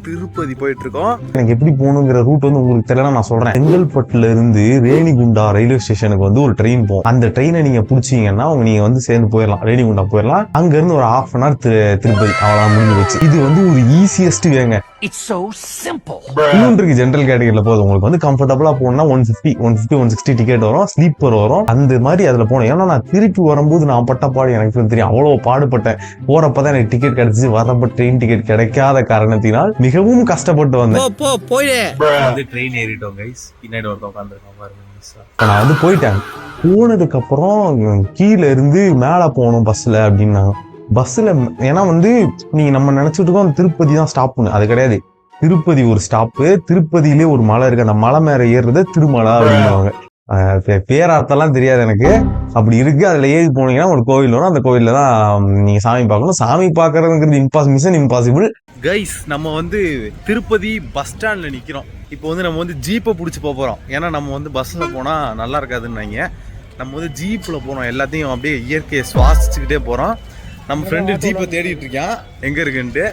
திருப்பதி போயிட்டு இருக்கோம். எனக்கு எப்படி போகணுங்கிற ரூட் வந்து உங்களுக்கு தெரியல, நான் சொல்றேன். செங்கல்பட்டுல இருந்து ரேணிகுண்டா ரயில்வே ஸ்டேஷனுக்கு வந்து ஒரு ட்ரெயின் போகும். அந்த ட்ரெயினை நீங்க பிடிச்சீங்கன்னா நீங்க வந்து சேர்ந்து போயிடலாம், ரேணிகுண்டா போயிடலாம். அங்க இருந்து ஒரு ½ hour திருப்பதி, அவ்வளவு முடிஞ்சு வச்சு. இது வந்து ஒரு ஈஸியஸ்ட் வேங்க. It's so simple. இன்னொன்று ஜென்ரல் கேட்டகரியில போகுது. உங்களுக்கு வந்து கம்ஃபர்டபுளா போகணும்னா 150 160 வரும், ஸ்லீப்பர் வரும். அந்த மாதிரி அதுல போனோம். ஏன்னா நான் திருப்பி வரும்போது நான் பட்ட பாடு எனக்கு தெரியும். அவ்வளவு பாடுபட்டேன். போறப்பதான் எனக்கு டிக்கெட் கிடைச்சிச்சு. வரப்ப ட்ரெயின் டிக்கெட் கிடைக்காத காரணத்தினால் மிகவும் கஷ்டப்பட்டு வந்தேன். ட்ரெயின் ஏறிட்டோம் கைஸ். பின்னாடி ஒருத்தர் உட்காந்துருக்கான் பாருங்க. நான் வந்து போயிட்டேன். போனதுக்கு அப்புறம் கீழே இருந்து மேல போகணும் பஸ்ல அப்படின்னாங்க. பஸ்ல ஏன்னா வந்து நீங்க நம்ம நினைச்சிட்டு இருக்கோம் திருப்பதி தான் ஸ்டாப்னு. அது கிடையாது. திருப்பதி ஒரு ஸ்டாப்பு. திருப்பதியிலே ஒரு மலை இருக்கு. அந்த மலை மேல ஏறுறது திருமலை அப்படின்னுவாங்க. பேரார்த்தெல்லாம் தெரியாது எனக்கு. அப்படி இருக்கு. அதுல ஏறி போனீங்கன்னா ஒரு கோவில் வரும். அந்த கோவில்ல தான் நீங்க சாமி பார்க்கணும். சாமி பார்க்கறதுங்கிறது மிஷன் இம்பாசிபிள். கைஸ், நம்ம வந்து திருப்பதி பஸ் ஸ்டாண்ட்ல நிக்கிறோம். இப்போ வந்து நம்ம வந்து ஜீப்பை பிடிச்சி போறோம். ஏன்னா நம்ம வந்து பஸ்ல போனா நல்லா இருக்காதுன்னு நம்ம வந்து ஜீப்ல போறோம். எல்லாத்தையும் அப்படியே இயற்கையை சுவாசிச்சுக்கிட்டே போறோம். நம்ம ஃப்ரெண்டு ஜீப்பை தேடிட்டு இருக்கான் எங்க இருக்குன்ட்டு.